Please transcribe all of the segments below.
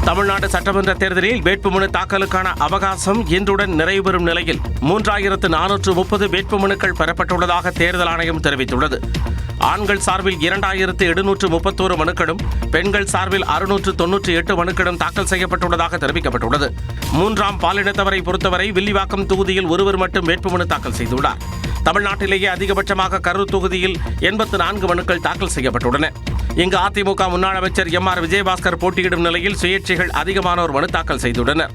தமிழ்நாடு சட்டமன்ற தேர்தலில் வேட்புமனு தாக்கலுக்கான அவகாசம் இன்றுடன் நிறைவு பெறும் நிலையில் 3430 வேட்புமனுக்கள் பெறப்பட்டுள்ளதாக தேர்தல் ஆணையம் தெரிவித்துள்ளது. ஆண்கள் சார்பில் 2731 மனுக்களும், பெண்கள் சார்பில் 698 மனுக்களும் தாக்கல் செய்யப்பட்டுள்ளதாக தெரிவிக்கப்பட்டுள்ளது. மூன்றாம் பாலினத்தவரை பொறுத்தவரை வில்லிவாக்கம் தொகுதியில் ஒருவர் மட்டும் வேட்புமனு தாக்கல் செய்துள்ளார். தமிழ்நாட்டிலேயே அதிகபட்சமாக கரூர் தொகுதியில் 84 மனுக்கள் தாக்கல் செய்யப்பட்டுள்ளன. இங்கு அதிமுக முன்னாள் அமைச்சர் MR விஜயபாஸ்கர் போட்டியிடும் நிலையில் சுயேட்சைகள் அதிகமானோர் மனு தாக்கல் செய்துள்ளனர்.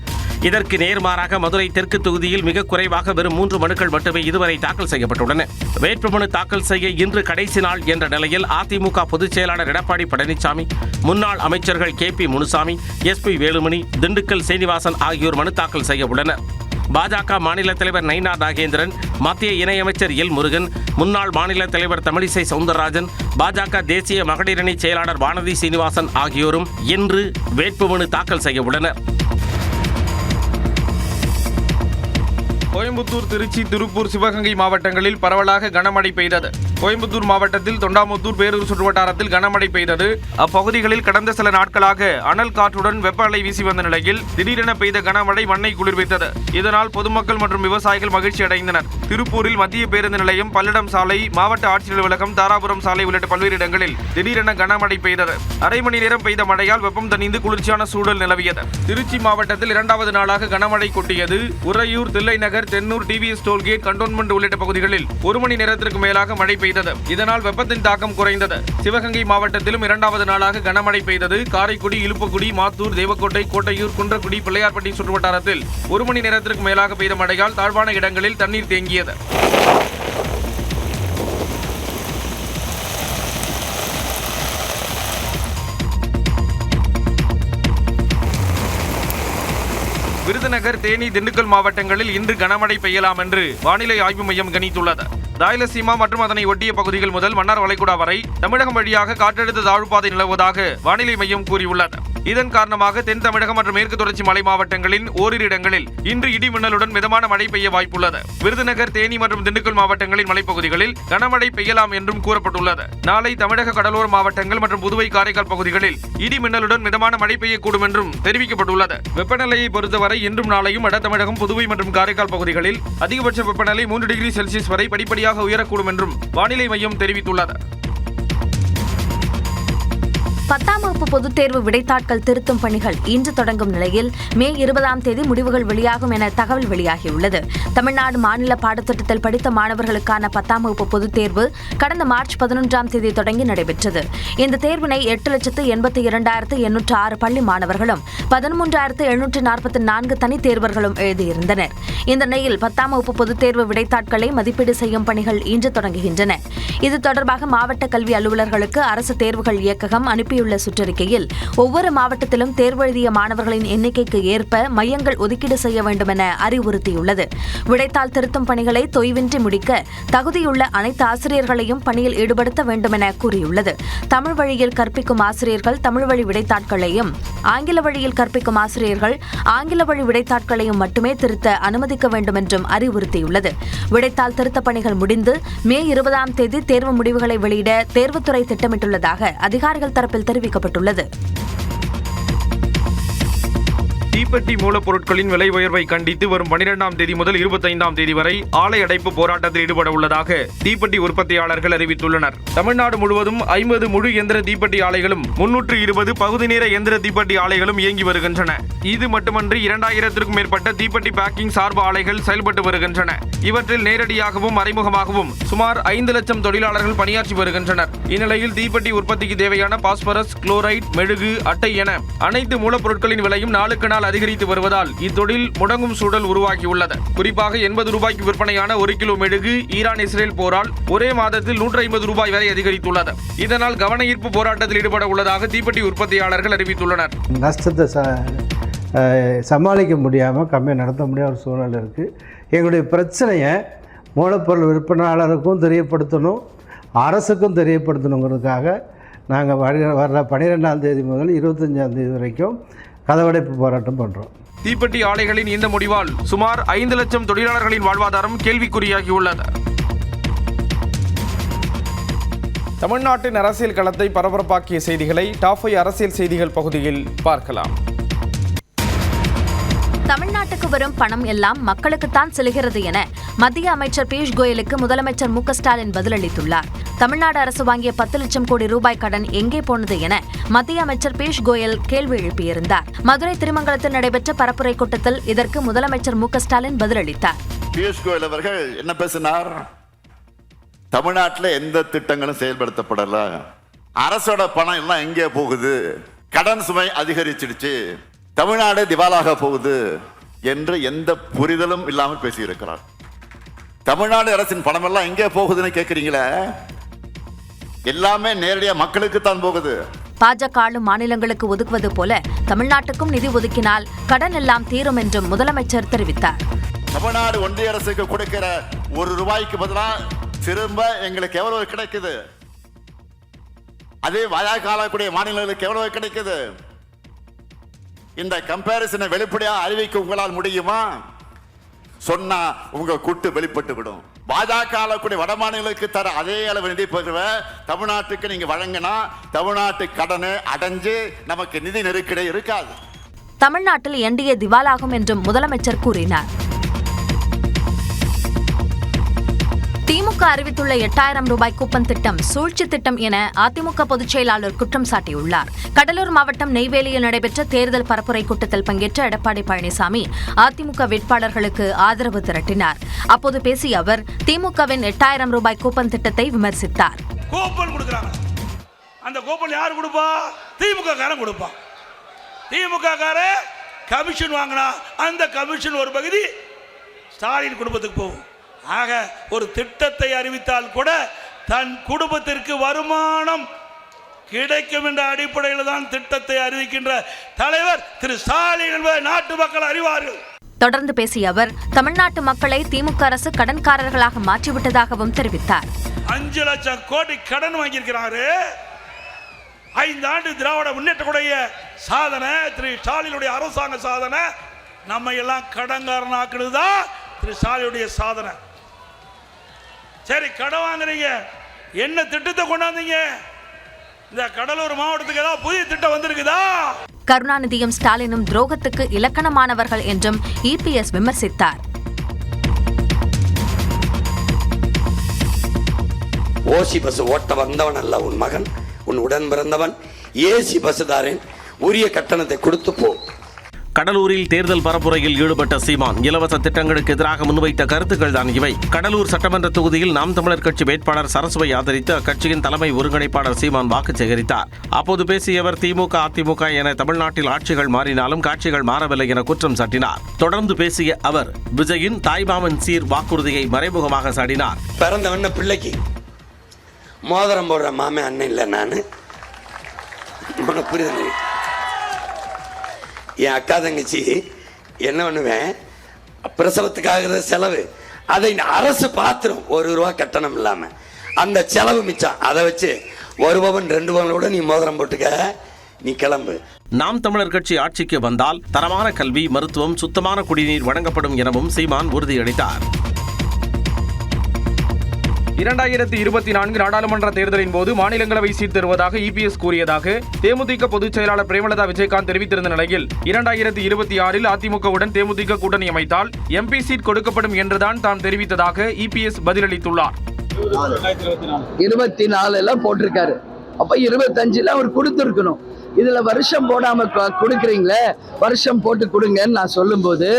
இதற்கு நேர்மாறாக மதுரை தெற்கு தொகுதியில் மிக குறைவாக வெறும் 3 மனுக்கள் மட்டுமே இதுவரை தாக்கல் செய்யப்பட்டுள்ளன. வேட்புமனு தாக்கல் செய்ய இன்று கடைசி நாள் என்ற நிலையில் அதிமுக பொதுச் செயலாளர் எடப்பாடி பழனிசாமி, முன்னாள் அமைச்சர்கள் KP முனுசாமி, SP வேலுமணி, திண்டுக்கல் சீனிவாசன் ஆகியோர் மனு தாக்கல் செய்ய உள்ளனர். பாஜக மாநில தலைவர் நயினார் நாகேந்திரன், மத்திய இணையமைச்சர் எல் முருகன், முன்னாள் மாநில தலைவர் தமிழிசை சவுந்தரராஜன், பாஜக தேசிய மகளிரணி செயலாளர் வானதி சீனிவாசன் ஆகியோரும் இன்று வேட்புமனு தாக்கல் செய்ய உள்ளனர். கோயம்புத்தூர், திருச்சி, திருப்பூர், சிவகங்கை மாவட்டங்களில் பரவலாக கனமழை பெய்தது. கோயம்புத்தூர் மாவட்டத்தில் தொண்டாமுத்தூர், பேரூர் சுற்றுவட்டாரத்தில் கனமழை பெய்தது. அப்பகுதிகளில் கடந்த சில நாட்களாக அனல் காற்றுடன் வெப்ப அலை வீசி வந்த நிலையில் திடீரென பெய்த கனமழை மண்ணை குளிர்வித்தது. இதனால் பொதுமக்கள் மற்றும் விவசாயிகள் மகிழ்ச்சி அடைந்தனர். திருப்பூரில் மத்திய பேருந்து நிலையம், பல்லடம் சாலை, மாவட்ட ஆட்சியர் அலுவலகம், தாராபுரம் சாலை உள்ளிட்ட பல்வேறு இடங்களில் திடீரென கனமழை பெய்தது. அரை மணி நேரம் பெய்த மழையால் வெப்பம் தணிந்து குளிர்ச்சியான சூழல் நிலவியது. திருச்சி மாவட்டத்தில் 2வது நாளாக கனமழை கொட்டியது. Uraiyur, Thillainagar, Thennur, TVS toll gate, cantonment உள்ளிட்ட பகுதிகளில் 1 மணி நேரத்திற்கு மேலாக மழை பெய்தது. இதனால் வெப்பத்தின் தாக்கம் குறைந்தது. சிவகங்கை மாவட்டத்திலும் 2வது நாளாக கனமழை பெய்தது. காரைக்குடி, இலுப்பக்குடி, மாத்தூர், தேவக்கோட்டை, கோட்டையூர், குன்றக்குடி, பிள்ளையார்பட்டி சுற்றுவட்டாரத்தில் 1 மணி நேரத்திற்கு மேலாக பெய்த மழையால் தாழ்வான இடங்களில் தண்ணீர் தேங்கியது. விருதுநகர், தேனி, திண்டுக்கல் மாவட்டங்களில் இன்று கனமழை பெய்யலாம் என்று வானிலை ஆய்வு மையம் கணித்துள்ளது. ராயலசீமா மற்றும் அதனை ஒட்டிய பகுதிகள் முதல் மன்னார் வளைகுடா வரை தமிழகம் வழியாக காற்றழுத்த தாழ்வுப்பாதை நிலவுவதாக வானிலை மையம் கூறியுள்ளது. இதன் காரணமாக தென் தமிழகம் மற்றும் மேற்கு தொடர்ச்சி மலை மாவட்டங்களின் ஓரிரு இடங்களில் இன்று இடி மின்னலுடன் மிதமான மழை பெய்ய வாய்ப்புள்ளது. விருதுநகர், தேனி மற்றும் திண்டுக்கல் மாவட்டங்களின் மலைப்பகுதிகளில் கனமழை பெய்யலாம் என்றும் கூறப்பட்டுள்ளது. நாளை தமிழக கடலோர மாவட்டங்கள் மற்றும் புதுவை, காரைக்கால் பகுதிகளில் இடி மின்னலுடன் மிதமான மழை பெய்யக்கூடும் என்றும் தெரிவிக்கப்பட்டுள்ளது. வெப்பநிலையை பொறுத்தவரை இன்றும் நாளையும் வட தமிழகம், புதுவை மற்றும் காரைக்கால் பகுதிகளில் அதிகபட்ச வெப்பநிலை 3 டிகிரி செல்சியஸ் வரை படிப்படியாக உயரக்கூடும் என்றும் வானிலை மையம் தெரிவித்துள்ளது. 10ஆம் வகுப்பு பொதுத் தேர்வு விடைத்தாட்கள் திருத்தும் பணிகள் இன்று தொடங்கும் நிலையில் மே 20ஆம் தேதி முடிவுகள் வெளியாகும் என தகவல் வெளியாகியுள்ளது. தமிழ்நாடு மாநில பாடத்திட்டத்தில் படித்த மாணவர்களுக்கான 10ஆம் வகுப்பு பொதுத் தேர்வு கடந்த மார்ச் 11ஆம் தேதி தொடங்கி நடைபெற்றது. இந்த தேர்வினை 8,82,806 பள்ளி மாணவர்களும் 13,744 தனித் தேர்வர்களும் எழுதியிருந்தனர். இந்த நிலையில் 10ஆம் வகுப்பு பொதுத் தேர்வு விடைத்தாட்களை மதிப்பீடு செய்யும் பணிகள் இன்று தொடங்குகின்றன. இது தொடர்பாக மாவட்ட கல்வி அலுவலர்களுக்கு அரசு தேர்வுகள் இயக்ககம் அனுப்பியுள்ள சுற்றறிக்கையில் ஒவ்வொரு மாவட்டத்திலும் தேர்வு எழுதிய மாணவர்களின் எண்ணிக்கைக்கு ஏற்ப மையங்கள் ஒதுக்கீடு செய்ய வேண்டும் என அறிவுறுத்தியுள்ளது. விடைத்தாள் திருத்தும் பணிகளை தொய்வின்றி முடிக்க தகுதியுள்ள அனைத்து ஆசிரியர்களையும் பணியில் ஈடுபடுத்த வேண்டும் என கூறியுள்ளது. தமிழ் வழியில் கற்பிக்கும் ஆசிரியர்கள் தமிழ் வழி விடைத்தாட்களையும், ஆங்கில வழியில் கற்பிக்கும் ஆசிரியர்கள் ஆங்கில வழி விடைத்தாட்களையும் மட்டுமே திருத்த அனுமதிக்க வேண்டும் என்றும் அறிவுறுத்தியுள்ளது. விடைத்தாள் திருத்த பணிகள் முடிந்து மே 20ஆம் தேதி தேர்வு முடிவுகளை வெளியிட தேர்வுத்துறை திட்டமிட்டுள்ளதாக அதிகாரிகள் தரப்பில் தெரிவிக்கப்பட்டுள்ளது. தீப்பெட்டி மூலப்பொருட்களின் விலை உயர்வை கண்டித்து வரும் 12ஆம் தேதி முதல் 25ஆம் தேதி வரை ஆலை அடைப்பு போராட்டத்தில் ஈடுபட உள்ளதாக தீப்பெட்டி உற்பத்தியாளர்கள் அறிவித்துள்ளனர். தமிழ்நாடு முழுவதும் 50 முழு எந்திர தீப்பெட்டி ஆலைகளும் 320 பகுதி நேர எந்திர தீப்பெட்டி ஆலைகளும் இயங்கி வருகின்றன. இது மட்டுமன்றி 2000க்கும் மேற்பட்ட தீப்பெட்டி பேக்கிங் சார்பு ஆலைகள் செயல்பட்டு வருகின்றன. இவற்றில் நேரடியாகவும் மறைமுகமாகவும் சுமார் 5 லட்சம் தொழிலாளர்கள் பணியாற்றி வருகின்றனர். இந்நிலையில் தீப்பெட்டி உற்பத்திக்கு தேவையான பாஸ்பரஸ், குளோரைட், மெழுகு, அட்டை என அனைத்து மூலப்பொருட்களின் விலையும் நாளுக்கு நாள் அதிகரித்து வருவதால் இத்தொழில் முடங்கும் சூழல் உருவாகியுள்ளது. குறிப்பாக 80 ரூபாய்க்கு விற்பனையான 1 கிலோ மெழுகு ஈரான் இஸ்ரேல் போரால் ஒரே மாதத்தில் 150 ரூபாய் வரை அதிகரித்துள்ளது. இதனால் கவன ஈர்ப்பு போராட்டத்தில் ஈடுபட உள்ளதாக தீப்பெட்டி உற்பத்தியாளர்கள் அறிவித்துள்ளனர். நஷ்டத்தை சமாளிக்க முடியாமல் கம்மியாக நடத்த முடியாத ஒரு சூழ்நிலை இருக்குது. எங்களுடைய பிரச்சனையை மூலப்பொருள் விற்பனையாளருக்கும் தெரியப்படுத்தணும், அரசுக்கும் தெரியப்படுத்தணுங்கிறதுக்காக நாங்கள் வர்ற 12ஆம் தேதி முதல் 25ஆம் தேதி வரைக்கும் கதவடைப்பு போராட்டம் பண்ணுறோம். தீப்பெட்டி ஆலைகளின் இந்த முடிவால் சுமார் 5 லட்சம் தொழிலாளர்களின் வாழ்வாதாரம் கேள்விக்குறியாகியுள்ளது. தமிழ்நாட்டின் அரசியல் களத்தை பரபரப்பாக்கிய செய்திகளை டாப் 5 அரசியல் செய்திகள் பகுதியில் பார்க்கலாம். தமிழ்நாட்டுக்கு வரும் பணம் எல்லாம் மக்களுக்குத்தான் செல்கிறது என மத்திய அமைச்சர் பியூஷ் கோயலுக்கு முதலமைச்சர் மு க ஸ்டாலின் பதிலளித்துள்ளார். தமிழ்நாடு அரசு வாங்கிய 10 லட்சம் கோடி ரூபாய் கடன் எங்கே போனது என மத்திய அமைச்சர் பியூஷ் கோயல் கேள்வி எழுப்பியிருந்தார். மதுரை திருமங்கலத்தில் நடைபெற்ற பரப்புரை கூட்டத்தில் இதற்கு முதலமைச்சர் மு க ஸ்டாலின் பதிலளித்தார். பியூஷ் கோயல் அவர்கள் என்ன பேசினார்? தமிழ்நாட்டில் எந்த திட்டங்களும் செயல்படுத்தப்படல, அரசோட பணம் எல்லாம் எங்கே போகுது, கடன் சுமை அதிகரிச்சிடுச்சு, தமிழ்நாடு திவாலாக போகுது என்று எந்த புரிதலும் இல்லாமல் பேசியிருக்கிறார். தமிழ்நாடு அரசின் பணம் எல்லாம் எங்கே போகுதுன்னு கேட்குறீங்களே, எல்லாமே நேரடியாக மக்களுக்கு தான் போகுது. பாஜக ஆளும் மாநிலங்களுக்கு ஒதுக்குவது போல தமிழ்நாட்டுக்கும் நிதி ஒதுக்கினால் கடன் எல்லாம் தீரும் என்றும் முதலமைச்சர் தெரிவித்தார். தமிழ்நாடு ஒன்றிய அரசுக்கு கொடுக்கிற ₹1 பதிலாக திரும்ப எங்களுக்கு எவ்வளவு கிடைக்குது, அதே வாயாக்காலக்கூடிய மாநிலங்களுக்கு எவ்வளவு கிடைக்குது? இந்த கம்பேரிசனை வெளிப்படையாக அறிவிக்க உங்களால் முடியுமா? சொன்னா உங்க கூட்டு வெளிப்பட்டு விடும். பாஜக ஆளக்கூடிய வட மாநிலங்களுக்கு தர அதே அளவு நிதி பெறுவ தமிழ்நாட்டுக்கு நீங்க வழங்கினா தமிழ்நாட்டு கடனை அடைஞ்சு நமக்கு நிதி நெருக்கடி இருக்காது. தமிழ்நாட்டில் என்டிஏ திவாலாகும் என்றும் முதலமைச்சர் கூறினார். திமுக அறிவித்துள்ள 8000 ரூபாய் கூப்பன் திட்டம் சூழ்ச்சி திட்டம் என அதிமுக பொதுச் செயலாளர் குற்றம் சாட்டியுள்ளார். கடலூர் மாவட்டம் நெய்வேலியில் நடைபெற்ற தேர்தல் பரப்புரை கூட்டத்தில் பங்கேற்ற எடப்பாடி பழனிசாமி அதிமுக வேட்பாளர்களுக்கு ஆதரவு திரட்டினார். அப்போது பேசிய அவர் திமுகவின் 8000 ரூபாய் கூப்பன் திட்டத்தை விமர்சித்தார். கூப்பன் கொடுக்கறாங்க, அந்த கூப்பன் யார் கொடுப்பா? திமுக காரன் கொடுப்பான். திமுக காரன் கமிஷன் வாங்கினா அந்த கமிஷன் ஒரு பகுதி ஸ்டாலின் குடும்பத்துக்கு போகும். ஆக ஒரு திட்டத்தை அறிவித்தால் கூட தன் குடும்பத்திற்கு வருமானம் கிடைக்கும் என்ற அடிப்படையில் தான் திட்டத்தை அறிவிக்கின்ற தலைவர் திரு ஸ்டாலின் என்பதை நாட்டு மக்கள் அறிவார்கள். தொடர்ந்து பேசிய அவர் தமிழ்நாட்டு மக்களை திமுக அரசு கடன்காரர்களாக மாற்றிவிட்டதாகவும் தெரிவித்தார். 5 லட்சம் கோடி கடன் வாங்கியிருக்கிறாரு. 5 ஆண்டு திராவிட முன்னேற்றக்கூடிய சாதனை, திரு ஸ்டாலினுடைய அரசாங்க சாதனை. நம்ம எல்லாம் கடன்காரனாக்குனதுதான் திரு ஸ்டாலினுடைய சாதனை. சரி, கடன் வாங்குறீங்க, என்ன திட்டத்தை கொண்டாந்தீங்க? இந்த கடலூர் மாவட்டத்துக்கு ஏதாவது புதிய திட்டம் வந்திருக்குதா? கருணாநிதியும் ஸ்டாலினும் துரோகத்துக்கு இலக்கணமானவர்கள் என்றும் இபிஎஸ் விமர்சித்தார். ஓசி பஸ் ஓட்ட வந்தவன் அல்ல உன் மகன், உன் உடன் பிறந்தவன். ஏசி பஸ்தாரன் உரிய கட்டணத்தை கொடுத்து போ. கடலூரில் தேர்தல் பரப்புரையில் ஈடுபட்ட சீமான் இலவச திட்டங்களுக்கு எதிராக முன்வைத்த கருத்துக்கள் தான் இவை. கடலூர் சட்டமன்ற தொகுதியில் நாம் தமிழர் கட்சி வேட்பாளர் சரசுவை ஆதரித்து அக்கட்சியின் தலைமை ஒருங்கிணைப்பாளர் சீமான் வாக்கு சேகரித்தார். அப்போது பேசிய அவர் திமுக அதிமுக என தமிழ்நாட்டில் ஆட்சிகள் மாறினாலும் காட்சிகள் மாறவில்லை என குற்றம் சாட்டினார். தொடர்ந்து பேசிய அவர் விஜயின் தாய்மாமன் சீர் வாக்குறுதியை மறைமுகமாக சாடினார். பிறந்தவன பிள்ளைக்கு மோதிரம் போடுற மாமே அண்ணன் இல்லை, நான் புரியுது. என் அக்கா தங்கச்சி என்ன பண்ணுவேன், பிரசவத்துக்காக செலவு அதை அரசு பாத்திரம் ₹1 கட்டணம் இல்லாம அந்த செலவு மிச்சம், அதை வச்சு 1 பவன் 2 பவனோட நீ மோதிரம் போட்டுக்க, நீ கிளம்பு. நாம் தமிழர் கட்சி ஆட்சிக்கு வந்தால் தரமான கல்வி, மருத்துவம், சுத்தமான குடிநீர் வழங்கப்படும் எனவும் சீமான் உறுதியளித்தார். 2024 நாடாளுமன்ற தேர்தலின் போது மாநிலங்களவை சீட் தருவதாக இபிஎஸ் கூறியதாக தேமுதிக பொதுச் செயலாளர் பிரேமலதா விஜயகாந்த் தெரிவித்திருந்த நிலையில் 2026 அதிமுகவுடன் தேமுதிக கூட்டணி அமைத்தால் எம்பி சீட் கொடுக்கப்படும் என்றுதான் தாம் தெரிவித்ததாக இபிஎஸ் பதிலளித்துள்ளார். 24 போட்டிருக்காரு, அப்ப 25 அவர் கொடுத்திருக்கணும். இதுல வருஷம் போடாம கொடுக்குறீங்களே, வருஷம் போட்டு கொடுங்கன்னு நான் சொல்லும் போது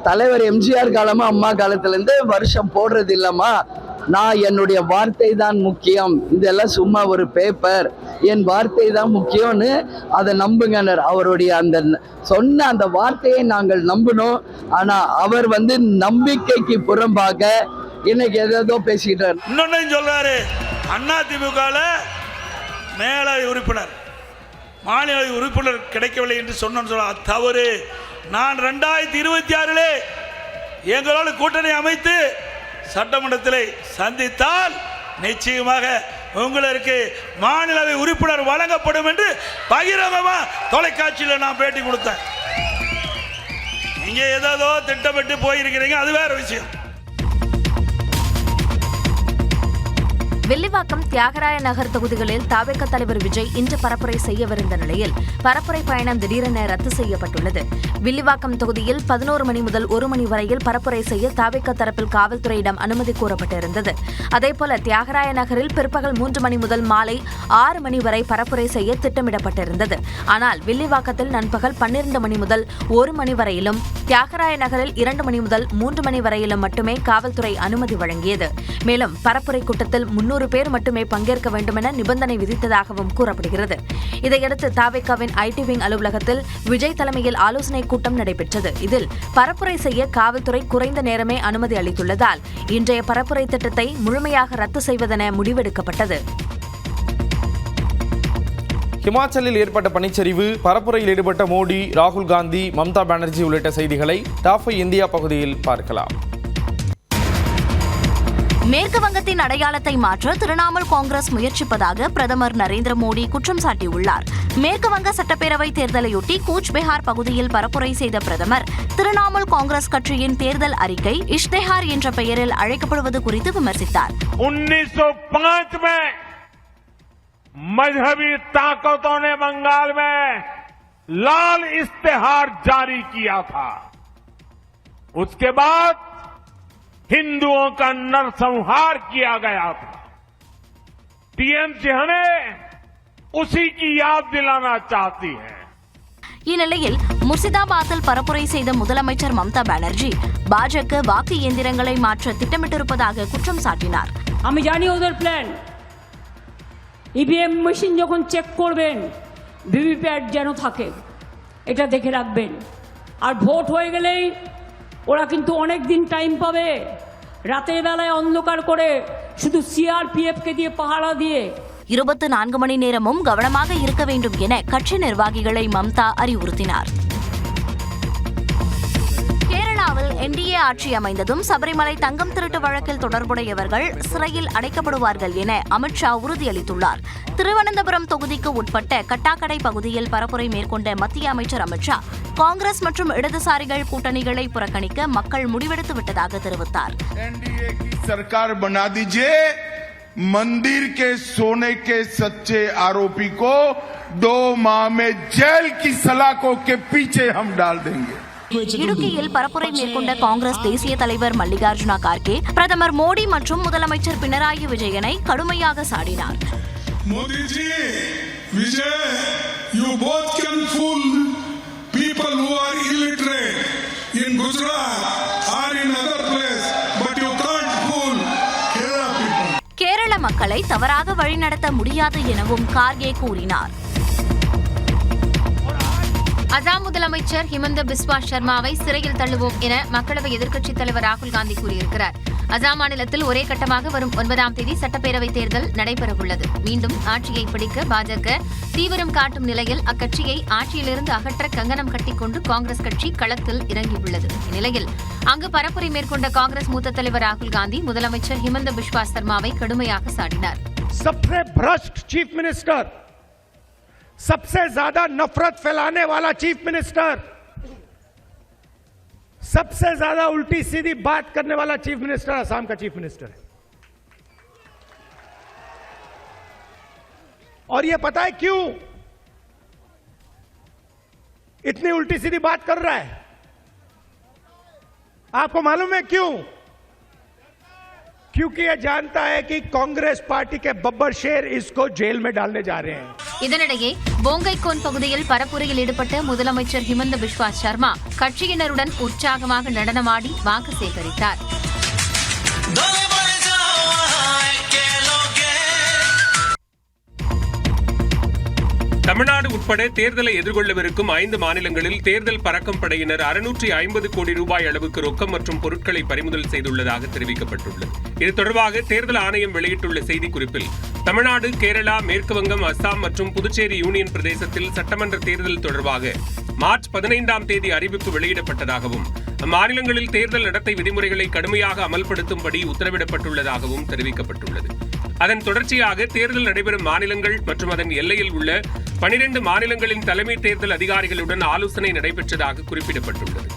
தலைவர் எம்ஜிஆர் காலமா அம்மா காலத்துல இருந்து வருஷம் போடுறது இல்லம்மா, நான் என்னுடைய வார்த்தை தான் முக்கியம், இதெல்லாம் சும்மா ஒரு பேப்பர், என் வார்த்தை தான் முக்கியம்னு அதை நம்புங்க. அவருடைய அந்த சொன்ன அந்த வார்த்தையை நாங்கள் நம்பணும். ஆனா அவர் நம்பிக்கைக்கு புறம்பாக இன்னைக்கு ஏதோ பேசிக்கிட்டார். இன்னொன்னு சொல்றாரு, அதிமுக மேலவை உறுப்பினர் மாநில உறுப்பினர் கிடைக்கவில்லை என்று சொன்ன தவறு. நான் 2026 எங்களோடு கூட்டணி அமைத்து சட்டமன்றத்தில் சந்தித்தால் நிச்சயமாக உங்களுக்கு மாநிலவை உறுப்பினர் வழங்கப்படும் என்று பகிரங்கமா தொலைக்காட்சியில் நான் பேட்டி கொடுத்தேன். நீங்க ஏதோ திட்டமிட்டு போயிருக்கிறீங்க, அது வேற விஷயம். வில்லிவாக்கம், தியாகராய நகர் தொகுதிகளில் தவிக தலைவர் விஜய் இன்று பரப்புரை செய்யவிருந்த நிலையில் பரப்புரை பயணம் திடீரென ரத்து செய்யப்பட்டுள்ளது. வில்லிவாக்கம் தொகுதியில் 11 மணி முதல் 1 மணி வரையில் பரப்புரை செய்ய தவிக தரப்பில் காவல்துறையிடம் அனுமதி கோரப்பட்டிருந்தது. அதேபோல தியாகராய நகரில் பிற்பகல் 3 மணி முதல் மாலை 6 மணி வரை பரப்புரை செய்ய திட்டமிடப்பட்டிருந்தது. ஆனால் வில்லிவாக்கத்தில் நண்பகல் 12 மணி முதல் 1 மணி வரையிலும், தியாகராய நகரில் 2 மணி முதல் 3 மணி வரையிலும் மட்டுமே காவல்துறை அனுமதி வழங்கியது. மேலும் பரப்புரை கூட்டத்தில் 300 பேர் மட்டுமே பங்கேற்க வேண்டுமென நிபந்தனை விதித்ததாகவும் கூறப்படுகிறது. இதையடுத்து தவிகவின் ஐடி விங் அலுவலகத்தில் விஜய் தலைமையில் ஆலோசனை கூட்டம் நடைபெற்றது. இதில் பரப்புரை செய்ய காவல்துறை குறைந்த நேரமே அனுமதி அளித்துள்ளதால் இன்றைய பரப்புரை திட்டத்தை முழுமையாக ரத்து செய்வதென முடிவெடுக்கப்பட்டது. ஹிமாச்சலில் ஏற்பட்ட பனிச்சரிவு, பரப்புரையில் ஈடுபட்ட மோடி, ராகுல் காந்தி, மம்தா பானர்ஜி உள்ளிட்ட செய்திகளை டாப் இந்தியா பகுதியில் பார்க்கலாம். மேற்கு வங்கத்தின் அடையாளத்தை மாற்ற திரிணாமுல் காங்கிரஸ் முயற்சிப்பதாக பிரதமர் நரேந்திர மோடி குற்றம் சாட்டியுள்ளார். மேற்கு வங்க சட்டப்பேரவை தேர்தலையொட்டி கூச்பெஹார் பகுதியில் பரப்புரை செய்த பிரதமர் திரிணாமுல் காங்கிரஸ் கட்சியின் தேர்தல் அறிக்கை இஷ்தேஹார் என்ற பெயரில் அழைக்கப்படுவது குறித்து விமர்சித்தார். 1905 में मजहबी ताकतों ने बंगाल में लाल इश्तेहार जारी किया था. उसके बाद हिंदुओं का नरसंहार किया गया था. टीएमसी हमें उसी की याद दिलाना चाहती है. இந்நிலையில் முர்சிதாபாத்தில் பரப்புரை செய்த முதலமைச்சர் மம்தா பானர்ஜி பாஜக வாக்கு இயந்திரங்களை மாற்ற திட்டமிட்டிருப்பதாக குற்றம் சாட்டினார். আমি জানি ওদের প্ল্যান, ইভিএম মেশিন যখন চেক করবেন ভিভিপ্যাট যেন থাকে এটা দেখে রাখবেন. আর ভোট হয়ে গেলেই ওরা কিন্তু অনেক দিন টাইম পাবে রাতের বেলায় অন্ধকার করে শুধু সিআরপিএফকে দিয়ে পাহারা দিয়ে 24 மணி நேரமும் கவனமாக இருக்க வேண்டும் என கட்சி நிர்வாகிகளை மம்தா அறிவுறுத்தினார். கேரளாவில் என்டிஏ ஆட்சி அமைந்ததும் சபரிமலை தங்கம் திருட்டு வழக்கில் தொடர்புடையவர்கள் சிறையில் அடைக்கப்படுவார்கள் என அமித்ஷா உறுதியளித்துள்ளார். திருவனந்தபுரம் தொகுதிக்கு உட்பட்ட கட்டாக்கடை பகுதியில் பரப்புரை மேற்கொண்ட மத்திய அமைச்சர் அமித்ஷா காங்கிரஸ் மற்றும் இடதுசாரிகள் கூட்டணிகளை புறக்கணிக்க மக்கள் முடிவெடுத்து விட்டதாக தெரிவித்தார். मंदिर के सोने के सच्चे आरोपी को 2 माह में जेल की सलाखों के पीछे हम डाल देंगे. இடுக்கியில் பரப்புரை மேற்கொண்ட காங்கிரஸ் தேசிய தலைவர் மல்லிகார்ஜுன கார்கே பிரதமர் மோடி மற்றும் முதலமைச்சர் பினராயி விஜயனை கடுமையாக சாடினார். मोदी जी, विजय, you both can fool people who are illiterate in Gujarat or in other place, but you can't fool Kerala people. Kerala மக்களை தவறாக வழிநடத்த முடியாது எனவும் கார்கே கூறினார். அசாம் முதலமைச்சர் ஹிமந்த பிஸ்வா சர்மாவை சிறையில் தள்ளுவோம் என மக்களவை எதிர்க்கட்சித் தலைவர் ராகுல் காந்தி கூறியிருக்கிறார். அசாம் மாநிலத்தில் ஒரே கட்டமாக வரும் 9ஆம் தேதி சட்டப்பேரவைத் தேர்தல் நடைபெறவுள்ளது. மீண்டும் ஆட்சியை பிடிக்க பாஜக தீவிரம் காட்டும் நிலையில் அக்கட்சியை ஆட்சியிலிருந்து அகற்ற கங்கணம் கட்டிக்கொண்டு காங்கிரஸ் கட்சி களத்தில் இறங்கியுள்ளது. இந்நிலையில் அங்கு பரப்புரை மேற்கொண்ட காங்கிரஸ் மூத்த தலைவர் ராகுல் காந்தி முதலமைச்சர் ஹிமந்த பிஸ்வா சர்மாவை கடுமையாக சாடினார். सबसे ज्यादा नफरत फैलाने वाला चीफ मिनिस्टर, सबसे ज्यादा उल्टी सीधी बात करने वाला चीफ मिनिस्टर असम का चीफ मिनिस्टर है. और ये पता है क्यों इतनी उल्टी सीधी बात कर रहा है? आपको मालूम है क्यों? क्योंकि ये जानता है कि कांग्रेस पार्टी के बब्बर शेर इसको जेल में डालने जा रहे हैं. இதனிடையே போங்கைகோன் பகுதியில் பரப்புரையில் ஈடுபட்ட முதலமைச்சர் ஹிமந்த பிஸ்வா சர்மா கட்சியினருடன் உற்சாகமாக நடனமாடி வாக்கு சேகரித்தார். தமிழ்நாடு உட்பட தேர்தலை எதிர்கொள்ளவிருக்கும் 5 மாநிலங்களில் தேர்தல் பறக்கும் படையினர் 650 கோடி ரூபாய் அளவுக்கு ரொக்கம் மற்றும் பொருட்களை பறிமுதல் செய்துள்ளதாக தெரிவிக்கப்பட்டுள்ளது. இது தொடர்பாக தேர்தல் ஆணையம் வெளியிட்டுள்ள செய்திக்குறிப்பில் தமிழ்நாடு, கேரளா, மேற்கு வங்கம், அஸ்ஸாம் மற்றும் புதுச்சேரி யூனியன் பிரதேசத்தில் சட்டமன்ற தேர்தல் தொடர்பாக மார்ச் 15ஆம் தேதி அறிவிப்பு வெளியிடப்பட்டதாகவும் அம்மாநிலங்களில் தேர்தல் நடத்தை விதிமுறைகளை கடுமையாக அமல்படுத்தும்படி உத்தரவிடப்பட்டுள்ளதாகவும் தெரிவிக்கப்பட்டுள்ளது. அதன் தொடர்ச்சியாக தேர்தல் நடைபெறும் மாநிலங்கள் மற்றும் அதன் எல்லையில் உள்ள 12 மாநிலங்களின் தலைமை தேர்தல் அதிகாரிகளுடன் ஆலோசனை நடைபெற்றதாக குறிப்பிடப்பட்டுள்ளது.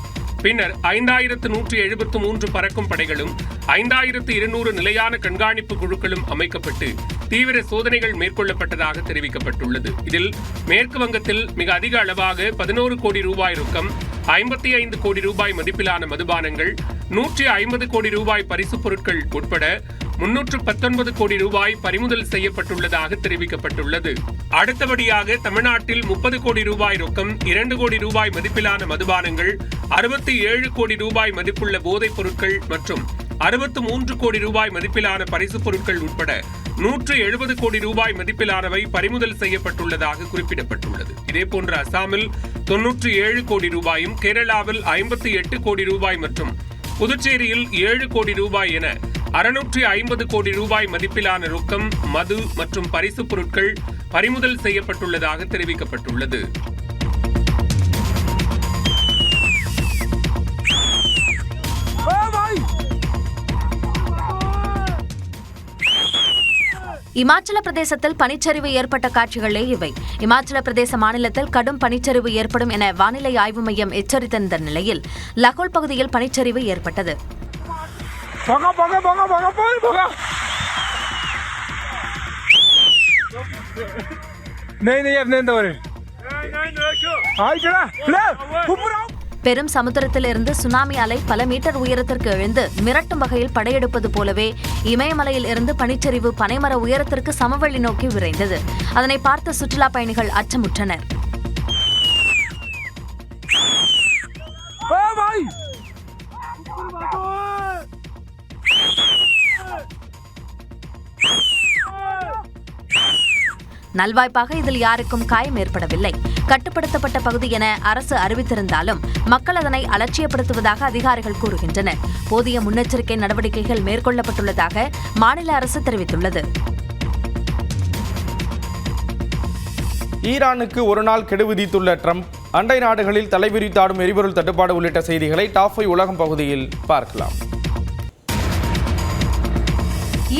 பின்னர் 5173 பறக்கும் படைகளும் 5200 நிலையான கண்காணிப்பு குழுக்களும் அமைக்கப்பட்டு தீவிர சோதனைகள் மேற்கொள்ளப்பட்டதாக தெரிவிக்கப்பட்டுள்ளது. இதில் மேற்கு வங்கத்தில் மிக அதிக அளவாக 11 கோடி ரூபாய் ரொக்கம், 55 கோடி ரூபாய் மதிப்பிலான மதுபானங்கள், 150 கோடி ரூபாய் பரிசுப் பொருட்கள் உட்பட 319 கோடி ரூபாய் பறிமுதல் செய்யப்பட்டுள்ளதாக தெரிவிக்கப்பட்டுள்ளது. அடுத்தபடியாக தமிழ்நாட்டில் 30 கோடி ரூபாய் ரொக்கம், 2 கோடி ரூபாய் மதிப்பிலான மதுபானங்கள், 67 கோடி ரூபாய் மதிப்புள்ள போதைப் பொருட்கள் மற்றும் 63 கோடி ரூபாய் மதிப்பிலான பரிசுப் பொருட்கள் உட்பட 170 கோடி ரூபாய் மதிப்பிலானவை பறிமுதல் செய்யப்பட்டுள்ளதாக குறிப்பிடப்பட்டுள்ளது. இதேபோன்று அசாமில் 97 கோடி ரூபாயும், கேரளாவில் 58 கோடி ரூபாய் மற்றும் புதுச்சேரியில் 7 கோடி ரூபாய் என 650 கோடி ரூபாய் மதிப்பிலான ரொக்கம், மது மற்றும் பரிசுப் பொருட்கள் பறிமுதல் செய்யப்பட்டுள்ளதாக தெரிவிக்கப்பட்டுள்ளது. இமாச்சல பிரதேசத்தில் பனிச்சரிவு ஏற்பட்ட காட்சிகளே இவை. இமாச்சல பிரதேச மாநிலத்தில் கடும் பனிச்சரிவு ஏற்படும் என வானிலை ஆய்வு மையம் எச்சரித்திருந்த நிலையில் லகோல் பகுதியில் பனிச்சரிவு ஏற்பட்டது. பெரும் சமுத்திரத்திலிருந்து சுனாமி அலை பல மீட்டர் உயரத்திற்கு எழுந்து மிரட்டும் வகையில் படையெடுப்பது போலவே இமயமலையில் இருந்து பனிச்சரிவு பனைமர உயரத்திற்கு சமவெளி நோக்கி விரைந்தது. அதனை பார்த்த சுற்றுலா பயணிகள் அச்சமுற்றனர். நல்வாய்ப்பாக இதில் யாருக்கும் காயம் ஏற்படவில்லை. கட்டுப்படுத்தப்பட்ட பகுதி என அரசு அறிவித்திருந்தாலும் மக்கள் அதனை அலட்சியப்படுத்துவதாக அதிகாரிகள் கூறுகின்றனர். போதிய முன்னெச்சரிக்கை நடவடிக்கைகள் மேற்கொள்ளப்பட்டுள்ளதாக மாநில அரசு தெரிவித்துள்ளது. ஈரானுக்கு ஒரு நாள் கெடு விதித்துள்ள ட்ரம்ப், அண்டை நாடுகளில் தலைவிரித்தாடும் எரிபொருள் தட்டுப்பாடு உள்ளிட்ட செய்திகளை டாப் 5 உலகம் பகுதியில் பார்க்கலாம்.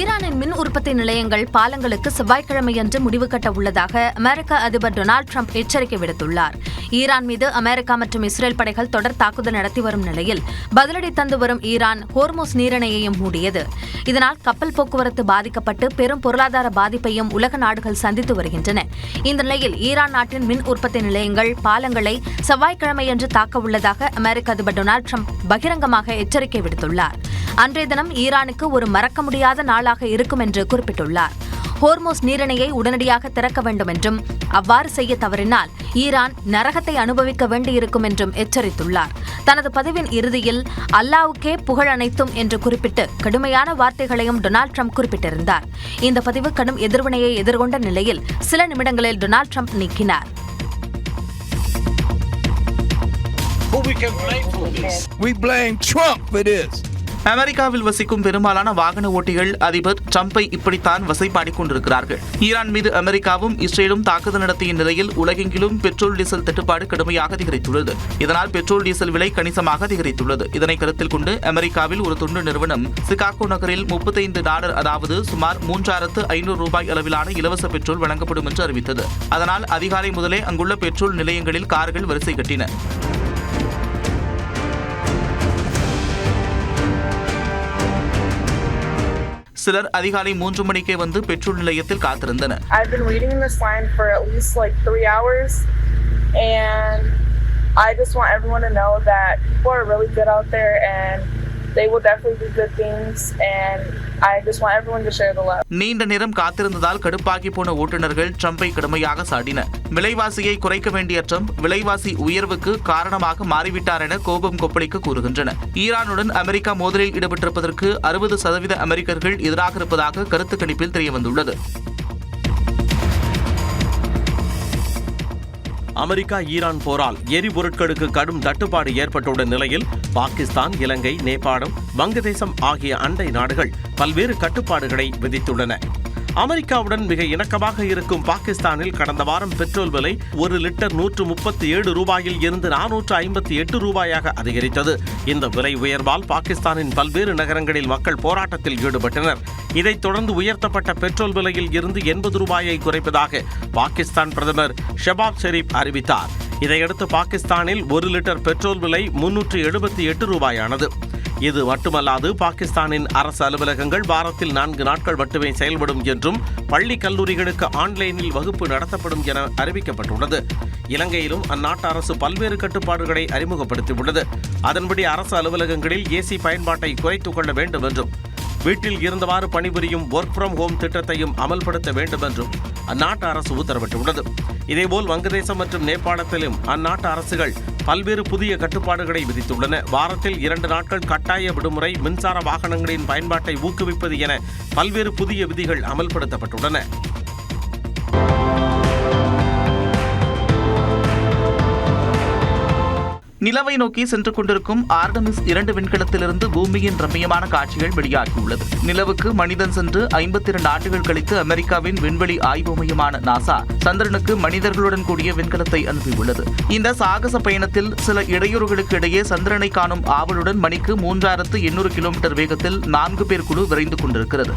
ஈரானின் மின் உற்பத்தி நிலையங்கள், பாலங்களுக்கு செவ்வாய்க்கிழமையன்று முடிவு கட்ட உள்ளதாக அமெரிக்க அதிபர் டொனால்டு ட்ரம்ப் எச்சரிக்கை விடுத்துள்ளார். ஈரான் மீது அமெரிக்கா மற்றும் இஸ்ரேல் படைகள் தொடர் தாக்குதல் நடத்தி வரும் நிலையில் பதிலடி தந்து வரும் ஈரான் ஹோர்முஸ் நீரிணையையும் மூடியது. இதனால் கப்பல் போக்குவரத்து பாதிக்கப்பட்டு பெரும் பொருளாதார பாதிப்பையும் உலக நாடுகள் சந்தித்து வருகின்றன. இந்த நிலையில் ஈரான் நாட்டின் மின் உற்பத்தி நிலையங்கள், பாலங்களை செவ்வாய்க்கிழமையன்று தாக்க உள்ளதாக அமெரிக்க அதிபர் டொனால்டு ட்ரம்ப் பகிரங்கமாக எச்சரிக்கை விடுத்துள்ளார். அன்றைய தினம் ஈரானுக்கு ஒரு மறக்க முடியாத நாளாக இருக்கும் என்று குறிப்பிட்டுள்ளார். ஹோர்முஸ் நீரிணையை உடனடியாக திறக்க வேண்டும் என்றும், அவ்வாறு செய்ய தவறினால் ஈரான் நரகத்தை அனுபவிக்க வேண்டியிருக்கும் என்றும் எச்சரித்துள்ளார். தனது பதிவின் இறுதியில் அல்லாவுக்கே புகழ் அனைத்தும் என்று குறிப்பிட்டு கடுமையான வார்த்தைகளையும் டொனால்டு ட்ரம்ப் குறிப்பிட்டிருந்தார். இந்த பதிவு கடும் எதிர்வினையை எதிர்கொண்ட நிலையில் சில நிமிடங்களில் டொனால்டு ட்ரம்ப் நீக்கினார். அமெரிக்காவில் வசிக்கும் பெரும்பாலான வாகன ஓட்டிகள் அதிபர் ட்ரம்பை இப்படித்தான் வசைபாடிக் கொண்டிருக்கிறார்கள். ஈரான் மீது அமெரிக்காவும் இஸ்ரேலும் தாக்குதல் நடத்திய நிலையில் உலகெங்கிலும் பெட்ரோல் டீசல் தட்டுப்பாடு கடுமையாக அதிகரித்துள்ளது. இதனால் பெட்ரோல் டீசல் விலை கணிசமாக அதிகரித்துள்ளது. இதனை கருத்தில் கொண்டு அமெரிக்காவில் ஒரு தொண்டு நிறுவனம் சிகாகோ நகரில் $35, அதாவது சுமார் 3500 ரூபாய் அளவிலான இலவச பெட்ரோல் வழங்கப்படும் என்று அறிவித்தது. அதனால் அதிகாலை முதலே அங்குள்ள பெட்ரோல் நிலையங்களில் கார்கள் வரிசை கட்டின. சிலர் அதிகாலை 3 மணிக்கே வந்து பெட்ரோல் நிலையத்தில் காத்திருந்தனர். I've been waiting in this line for at least like 3 hours and I just want everyone to know that people are really good out there and they will definitely do good things and I just want everyone to share the love. நீண்ட நேரம் காத்திருந்ததால் கடுப்பாகி போன ஓட்டுநர்கள் ட்ரம்பை கடுமையாக சாடினர். விலைவாசியை குறைக்க வேண்டிய Trump விலைவாசி உயர்வுக்கு காரணமாக மாறிவிட்டார் என கோபம் கொப்பளிக்க கூறுகின்றனர். ஈரானுடன் அமெரிக்கா மோதலில் ஈடுபட்டிருப்பதற்கு 60% அமெரிக்கர்கள் எதிராக இருப்பதாக கருத்து கணிப்பில் தெரியவந்துள்ளது. அமெரிக்கா ஈரான் போரால் எரிபொருட்களுக்கு கடும் தட்டுப்பாடு ஏற்பட்டுள்ள நிலையில் பாகிஸ்தான், இலங்கை, நேபாளம், வங்கதேசம் ஆகிய அண்டை நாடுகள் பல்வேறு கட்டுப்பாடுகளை விதித்துள்ளன. அமெரிக்காவுடன் மிக இணக்கமாக இருக்கும் பாகிஸ்தானில் கடந்த வாரம் பெட்ரோல் விலை 1 லிட்டர் 137 ரூபாயில் இருந்து 458 ரூபாயாக அதிகரித்தது. இந்த விலை உயர்வால் பாகிஸ்தானின் பல்வேறு நகரங்களில் மக்கள் போராட்டத்தில் ஈடுபட்டனர். இதைத் தொடர்ந்து உயர்த்தப்பட்ட பெட்ரோல் விலையில் இருந்து 80 ரூபாயை குறைப்பதாக பாகிஸ்தான் பிரதமர் ஷெபாஸ் ஷெரீப் அறிவித்தார். இதையடுத்து பாகிஸ்தானில் 1 லிட்டர் பெட்ரோல் விலை 378 ரூபாயானது. இது மட்டுமல்லாது பாகிஸ்தானின் அரசு அலுவலகங்கள் வாரத்தில் 4 நாட்கள் மட்டுமே செயல்படும் என்றும் பள்ளி கல்லூரிகளுக்கு ஆன்லைனில் வகுப்பு நடத்தப்படும் என அறிவிக்கப்பட்டுள்ளது. இலங்கையிலும் அந்நாட்டு அரசு பல்வேறு கட்டுப்பாடுகளை அறிமுகப்படுத்தியுள்ளது. அதன்படி அரசு அலுவலகங்களில் ஏசி பயன்பாட்டை குறைத்துக் கொள்ள வேண்டும் என்றும் வீட்டில் இருந்தவாறு பணிபுரியும் ஒர்க் ஃப்ரம் ஹோம் திட்டத்தையும் அமல்படுத்த வேண்டும் என்றும் அந்நாட்டு அரசு உத்தரவிட்டுள்ளது. இதேபோல் வங்கதேசம் மற்றும் நேபாளத்திலும் அந்நாட்டு அரசுகள் பல்வேறு புதிய கட்டுப்பாடுகளை விதித்துள்ளன. வாரத்தில் 2 நாட்கள் கட்டாய விடுமுறை, மின்சார வாகனங்களின் பயன்பாட்டை ஊக்குவிப்பது என பல்வேறு புதிய விதிகள் அமல்படுத்தப்பட்டுள்ளன. நிலவை நோக்கி சென்று கொண்டிருக்கும் ஆர்டமிஸ் 2 விண்கலத்திலிருந்து பூமியின் ரம்மியமான காட்சிகள் வெளியாகியுள்ளது. நிலவுக்கு மனிதன் சென்று 52 ஆண்டுகள் கழித்து அமெரிக்காவின் விண்வெளி ஆய்வு மையமான நாசா சந்திரனுக்கு மனிதர்களுடன் கூடிய விண்கலத்தை அனுப்பியுள்ளது. இந்த சாகச பயணத்தில் சில இடையூறுகளுக்கு இடையே சந்திரனை காணும் ஆவலுடன் மணிக்கு 3800 கிலோமீட்டர் வேகத்தில் 4 பேர் குழு விரைந்து கொண்டிருக்கிறது.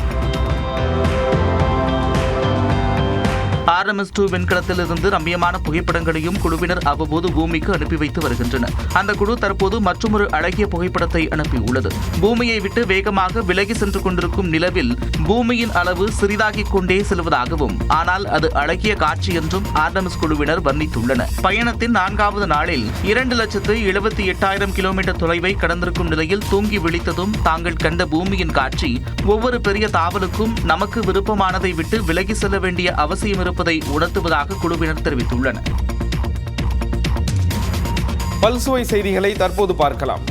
ஆர்எம்எஸ் 2 விண்கலத்தில் இருந்து ரம்மியமான புகைப்படங்களையும் குழுவினர் அவ்வப்போது பூமிக்கு அனுப்பி வைத்து வருகின்றனர். அந்த குழு தற்போது மற்றொரு அழகிய புகைப்படத்தை அனுப்பியுள்ளது. பூமியை விட்டு வேகமாக விலகி சென்று கொண்டிருக்கும் நிலவில் பூமியின் அளவு சிறிதாகிக் கொண்டே செல்வதாகவும், ஆனால் அது அழகிய காட்சி என்றும் ஆர்எம்எஸ் குழுவினர் வர்ணித்துள்ளனர். பயணத்தின் 4வது நாளில் 2,78,000 கிலோமீட்டர் தொலைவை கடந்திருக்கும் நிலையில் தூங்கி விழித்ததும் தாங்கள் கண்ட பூமியின் காட்சி ஒவ்வொரு பெரிய தாவலுக்கும் நமக்கு விருப்பமானதை விட்டு விலகி செல்ல வேண்டிய அவசியம் இருப்பதை உணர்த்துவதாக குழுவினர் தெரிவித்துள்ளனர். பல்சுவை செய்திகளை தற்போது பார்க்கலாம்.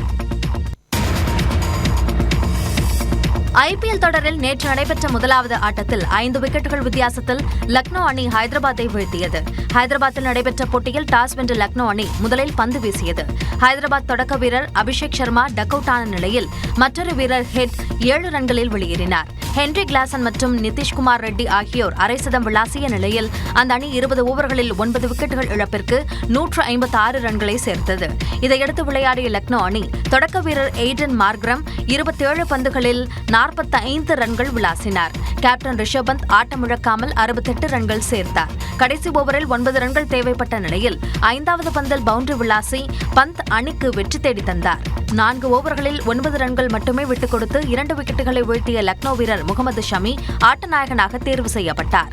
ஐபிஎல் தொடரில் நேற்று நடைபெற்ற முதலாவது ஆட்டத்தில் 5 விக்கெட்டுகள் வித்தியாசத்தில் லக்னோ அணி ஹைதராபாத்தை வீழ்த்தியது. ஹைதராபாத்தில் நடைபெற்ற போட்டியில் டாஸ் வென்ற லக்னோ அணி முதலில் பந்து வீசியது. ஹைதராபாத் தொடக்க வீரர் அபிஷேக் சர்மா டக் அவுட் ஆன நிலையில் மற்றொரு வீரர் ஹெட் 7 ரன்களில் வெளியேறினார். ஹென்ரி கிளாசன் மற்றும் நிதிஷ்குமார் ரெட்டி ஆகியோர் அரை சதம் விளாசிய நிலையில் அந்த அணி 20 ஓவர்களில் 9 விக்கெட்டுகள் இழப்பிற்கு 156 ரன்களை சேர்த்தது. இதையடுத்து விளையாடிய லக்னோ அணி தொடக்க வீரர் எய்டன் மார்க்ரம் 27 பந்துகளில் 45 ரன்கள் விளாசினார். கேப்டன் ரிஷப் பந்த் ஆட்டமிழக்காமல் 68 ரன்கள் சேர்த்தார். கடைசி ஓவரில் 9 ரன்கள் தேவைப்பட்ட நிலையில் 5வது பந்தில் பவுண்டரி விளாசி பந்த் அணிக்கு வெற்றி தேடி தந்தார். 4 ஓவர்களில் 9 ரன்கள் மட்டுமே விட்டுக் கொடுத்து 2 விக்கெட்டுகளை வீழ்த்திய லக்னோ வீரர் முகமது ஷமி ஆட்டநாயகனாக தேர்வு செய்யப்பட்டார்.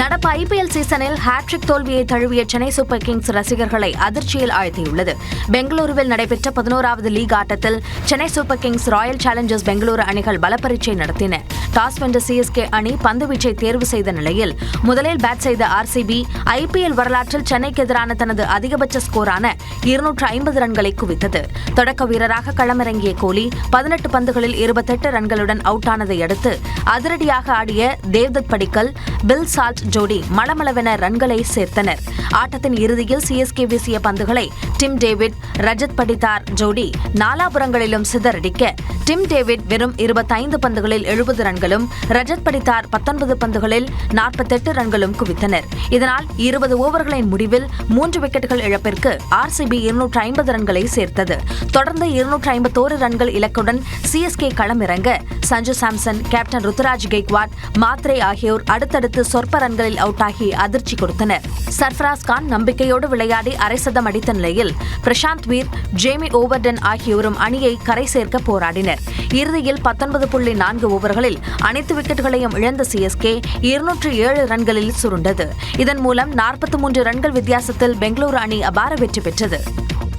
நடப்பு ஐபிஎல் சீசனில் ஹாட்ரிக் தோல்வியை தழுவிய சென்னை சூப்பர் கிங்ஸ் ரசிகர்களை அதிர்ச்சியில் ஆழ்த்தியுள்ளது. பெங்களூருவில் நடைபெற்ற 11வது லீக் ஆட்டத்தில் Chennai super Kings Royal Challengers Bengaluru அணிகள் பலப்பரீட்சை நடத்தின. டாஸ் வென்ற சிஎஸ்கே அணி பந்துவீச்சை தேர்வு செய்த நிலையில் முதலில் பேட் செய்த ஆர்சிபி ஐபிஎல் வரலாற்றில் சென்னைக்கு எதிரான தனது அதிகபட்ச ஸ்கோரான 250 ரன்களை குவித்தது. தொடக்க வீரராக களமிறங்கிய கோலி 18 பந்துகளில் 28 ரன்களுடன் அவுட் ஆனதை அடுத்து அதிரடியாக ஆடிய தேவ்தத் படிக்கல், பில் சால்ட் ஜோடி மளமளவென ரன்களை சேர்த்தனர். ஆட்டத்தின் இறுதியில் சிஎஸ்கே வீசிய பந்துகளை டிம் டேவிட், ரஜத் படிதார் ஜோடி நாலாபுரங்களிலும் சிதறடிக்க டிம் டேவிட் வெறும் 25 பந்துகளில் 70 ரன்களும், ரஜத் படிதார் 19 பந்துகளில் 48 ரன்களும் குவித்தனர். இதனால் 20 ஓவர்களின் முடிவில் 3 விக்கெட்டுகள் இழப்பிற்கு ஆர்சிபி 250 ரன்களை சேர்த்தது. தொடர்ந்து 251 ரன்கள் இலக்குடன் சிஎஸ்கே களமிறங்க சஞ்சு சாம்சன், கேப்டன் ருத்துராஜ் கெய்க்வாட், மாத்ரே ஆகியோர் அடுத்தடுத்து சொற்ப ரன்களில் அவுட் ஆகி அதிர்ச்சி கொடுத்தனர். சர்ஃபராஸ் கான் நம்பிக்கையோடு விளையாடி அரை சதம் அடித்த நிலையில் பிரசாந்த் வீர், ஜேமி ஓவர்டன் ஆகியோரும் அணியை கரை சேர்க்க போராடினர். இறுதியில் 19.4 ஓவர்களில் அனைத்து விக்கெட்டுகளையும் இழந்த சிஎஸ்கே 207 ரன்களில் சுருண்டது. இதன் மூலம் 43 ரன்கள் வித்தியாசத்தில் பெங்களூரு அணி அபார வெற்றி பெற்றது.